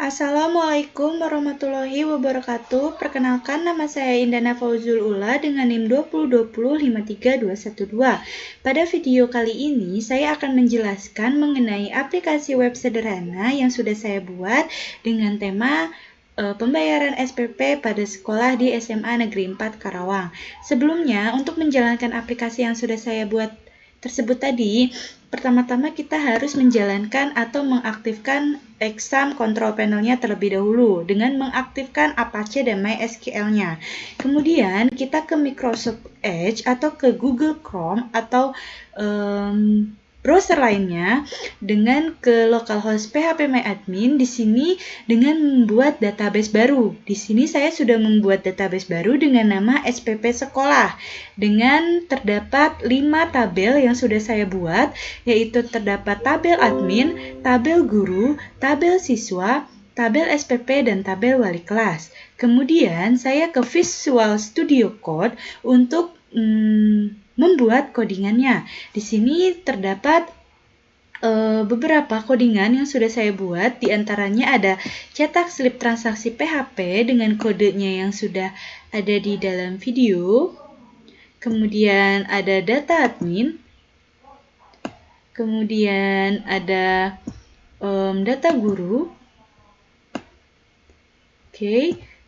Assalamualaikum warahmatullahi wabarakatuh. Perkenalkan, nama saya Indana Fauzul Ula dengan NIM 202053212. Pada video kali ini, saya akan menjelaskan mengenai aplikasi web sederhana yang sudah saya buat dengan tema pembayaran SPP pada sekolah di SMA Negeri 4 Karawang. Sebelumnya, untuk menjalankan aplikasi yang sudah saya buat tersebut tadi, pertama-tama kita harus menjalankan atau mengaktifkan exam control panel-nya terlebih dahulu dengan mengaktifkan Apache dan MySQL-nya. Kemudian kita ke Microsoft Edge atau ke Google Chrome atau browser lainnya dengan ke localhost phpMyAdmin. Di sini dengan membuat database baru. Di sini saya sudah membuat database baru dengan nama SPP Sekolah dengan terdapat 5 tabel yang sudah saya buat, yaitu terdapat tabel admin, tabel guru, tabel siswa, tabel SPP, dan tabel wali kelas. Kemudian saya ke Visual Studio Code untuk membuat codingannya. Di sini terdapat beberapa codingan yang sudah saya buat. Di antaranya ada cetak slip transaksi PHP dengan kodenya yang sudah ada di dalam video. Kemudian ada data admin. Kemudian ada data guru.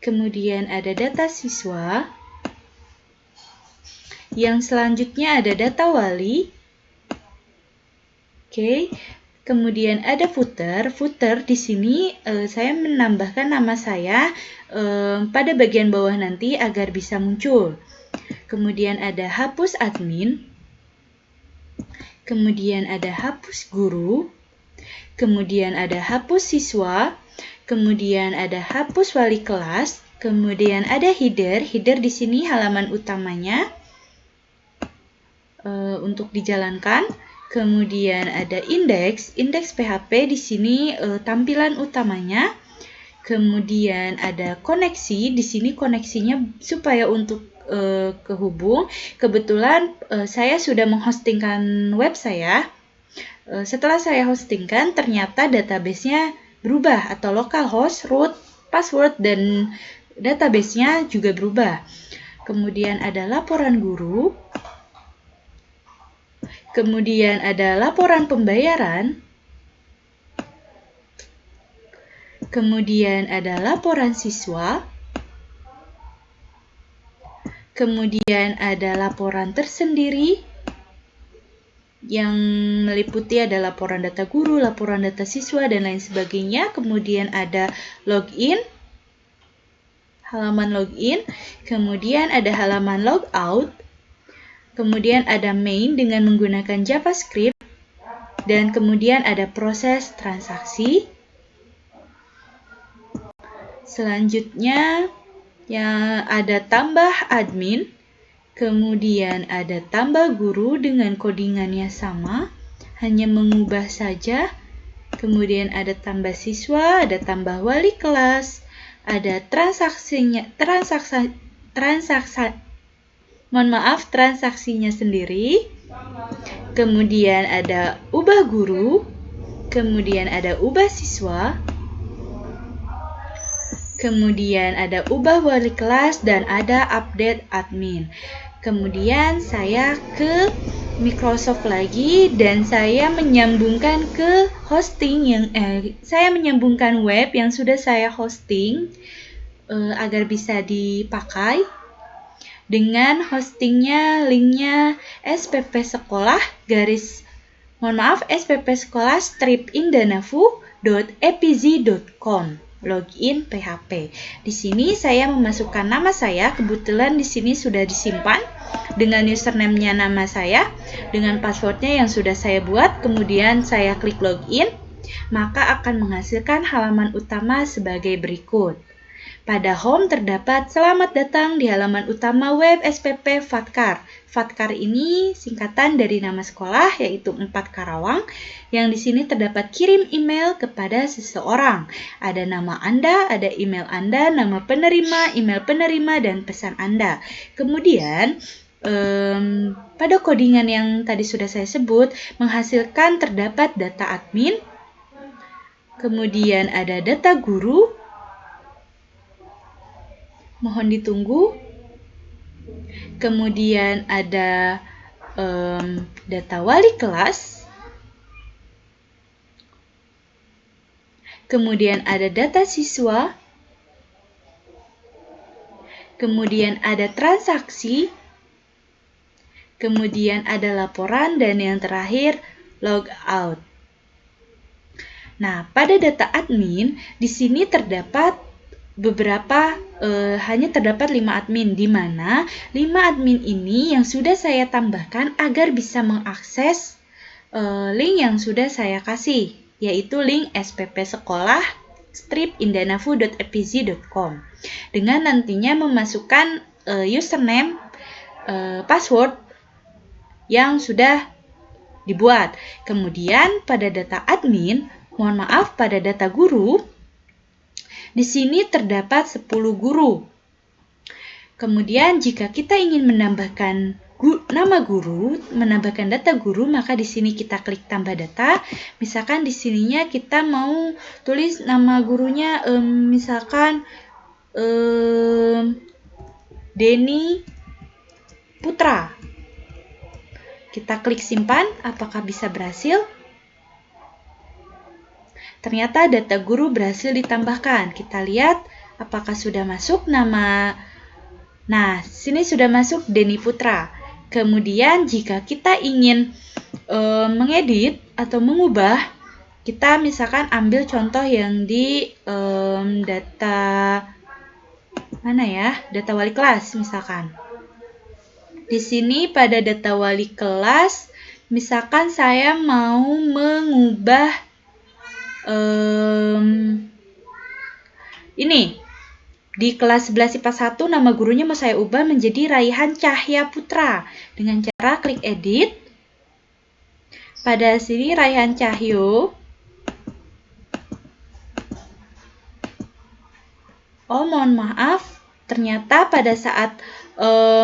Kemudian ada data siswa. Yang selanjutnya ada data wali. Kemudian ada footer. Footer di sini saya menambahkan nama saya pada bagian bawah nanti agar bisa muncul. Kemudian ada hapus admin. Kemudian ada hapus guru. Kemudian ada hapus siswa. Kemudian ada hapus wali kelas. Kemudian ada header. Header di sini halaman utamanya untuk dijalankan. Kemudian ada indeks PHP di sini tampilan utamanya. Kemudian ada koneksi, di sini koneksinya supaya untuk kehubung. Kebetulan saya sudah menghostingkan web saya. Setelah saya hostingkan, ternyata database-nya berubah atau localhost, root, password, dan database-nya juga berubah. Kemudian ada laporan guru. Kemudian ada laporan pembayaran. Kemudian ada laporan siswa. Kemudian ada laporan tersendiri yang meliputi ada laporan data guru, laporan data siswa, dan lain sebagainya. Kemudian ada login, halaman login. Kemudian ada halaman logout. Kemudian ada main dengan menggunakan JavaScript. Dan kemudian ada proses transaksi. Selanjutnya yang ada tambah admin. Kemudian ada tambah guru dengan codingannya sama, hanya mengubah saja. Kemudian ada tambah siswa, ada tambah wali kelas, ada transaksinya sendiri. Kemudian ada ubah guru, kemudian ada ubah siswa, kemudian ada ubah wali kelas, dan ada update admin. Kemudian saya ke Microsoft lagi dan saya menyambungkan ke hosting saya menyambungkan web yang sudah saya hosting agar bisa dipakai dengan hostingnya, linknya SPP Sekolah SPP Sekolah /indanafu.epz.com. Login PHP. Di sini saya memasukkan nama saya, kebetulan di sini sudah disimpan dengan username-nya nama saya, dengan passwordnya yang sudah saya buat. Kemudian saya klik login, maka akan menghasilkan halaman utama sebagai berikut. Pada home terdapat selamat datang di halaman utama web SPP Fatkar. Fatkar ini singkatan dari nama sekolah yaitu 4 Karawang, yang di sini terdapat kirim email kepada seseorang. Ada nama Anda, ada email Anda, nama penerima, email penerima, dan pesan Anda. Kemudian pada codingan yang tadi sudah saya sebut menghasilkan terdapat data admin, Kemudian ada data guru. Mohon ditunggu. Kemudian ada data wali kelas. Kemudian ada data siswa. Kemudian ada transaksi. Kemudian ada laporan dan yang terakhir logout. Nah, pada data admin di sini terdapat beberapa hanya terdapat 5 admin, di mana 5 admin ini yang sudah saya tambahkan agar bisa mengakses link yang sudah saya kasih, yaitu link SPP Sekolah stripindanafu.epz.com dengan nantinya memasukkan username, password yang sudah dibuat. Kemudian pada data admin, mohon maaf, pada data guru, di sini terdapat 10 guru. Kemudian jika kita ingin menambahkan nama guru, menambahkan data guru, maka di sini kita klik tambah data. Misalkan di sininya kita mau tulis nama gurunya, misalkan Denny Putra. Kita klik simpan, apakah bisa berhasil? Ternyata data guru berhasil ditambahkan. Kita lihat apakah sudah masuk nama. Nah, sini sudah masuk Denny Putra. Kemudian jika kita ingin mengedit atau mengubah, kita misalkan ambil contoh yang di data mana ya? Data wali kelas misalkan. Di sini pada data wali kelas, misalkan saya mau mengubah ini. Di kelas 11 IPA 1 nama gurunya mau saya ubah menjadi Raihan Cahya Putra. Dengan cara klik edit. Pada sini Raihan Cahyo. Oh, mohon maaf. Ternyata pada saat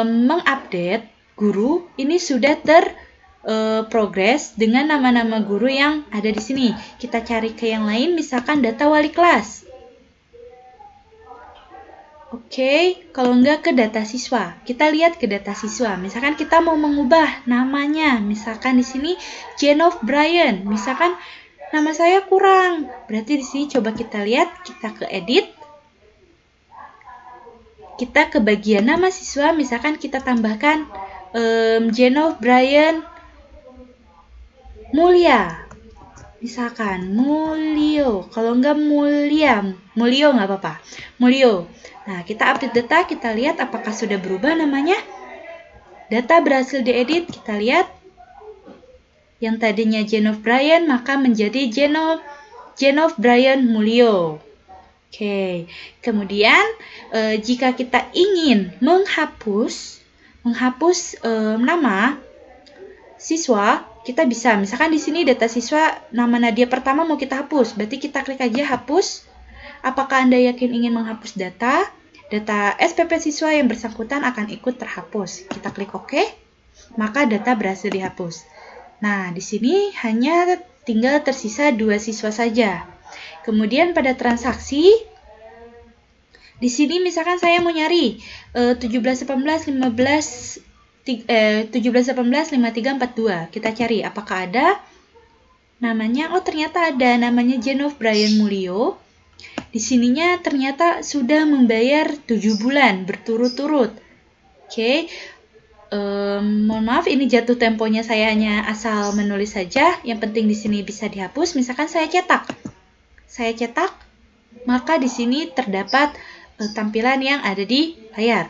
mengupdate guru ini sudah terprogres dengan nama-nama guru yang ada di sini. Kita cari ke yang lain, misalkan data wali kelas. Oke, kalau enggak ke data siswa. Kita lihat ke data siswa. Misalkan kita mau mengubah namanya. Misalkan di sini Jenov Brian. Misalkan nama saya kurang. Berarti di sini coba kita lihat, kita ke edit. Kita ke bagian nama siswa, misalkan kita tambahkan Jenov Brian Mulya. Misalkan Mulyo, kalau enggak Mulyo nggak apa-apa. Mulyo. Nah, kita update data, kita lihat apakah sudah berubah namanya. Data berhasil diedit, kita lihat. Yang tadinya Jenov Brian, maka menjadi Jenov Brian Mulyo. Oke, kemudian jika kita ingin menghapus nama siswa, kita bisa. Misalkan di sini data siswa nama Nadia pertama mau kita hapus, berarti kita klik aja hapus. Apakah Anda yakin ingin menghapus data? Data SPP siswa yang bersangkutan akan ikut terhapus. Kita klik OK, maka data berhasil dihapus. Nah, di sini hanya tinggal tersisa 2 siswa saja. Kemudian pada transaksi, di sini misalkan saya mau nyari 17185342. Kita cari apakah ada namanya. Oh, ternyata ada namanya Jenov Brian Mulyo. Di sininya ternyata sudah membayar 7 bulan berturut-turut. Oke. Mohon maaf, ini jatuh temponya saya hanya asal menulis saja. Yang penting di sini bisa dihapus. Misalkan saya cetak, maka di sini terdapat tampilan yang ada di layar.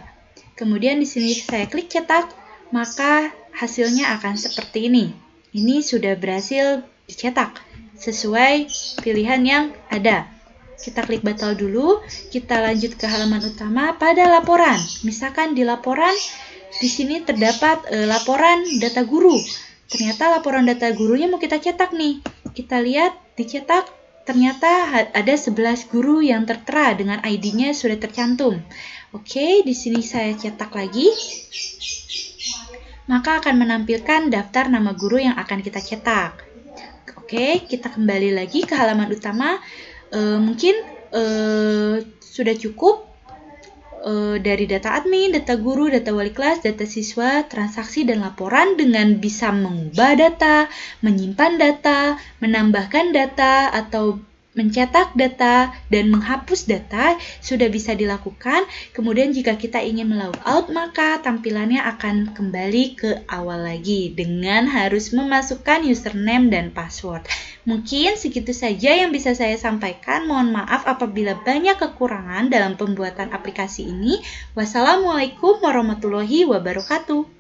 Kemudian di sini saya klik cetak, maka hasilnya akan seperti ini. Ini sudah berhasil dicetak sesuai pilihan yang ada. Kita klik batal dulu, kita lanjut ke halaman utama pada laporan. Misalkan di laporan, di sini terdapat laporan data guru. Ternyata laporan data gurunya mau kita cetak nih. Kita lihat dicetak, ternyata ada 11 guru yang tertera dengan ID-nya sudah tercantum. Oke, di sini saya cetak lagi. Maka akan menampilkan daftar nama guru yang akan kita cetak. Oke, kita kembali lagi ke halaman utama. Mungkin sudah cukup dari data admin, data guru, data wali kelas, data siswa, transaksi, dan laporan dengan bisa mengubah data, menyimpan data, menambahkan data, atau mencetak data, dan menghapus data sudah bisa dilakukan. Kemudian jika kita ingin logout, maka tampilannya akan kembali ke awal lagi dengan harus memasukkan username dan password. Mungkin segitu saja yang bisa saya sampaikan. Mohon maaf apabila banyak kekurangan dalam pembuatan aplikasi ini. Wassalamualaikum warahmatullahi wabarakatuh.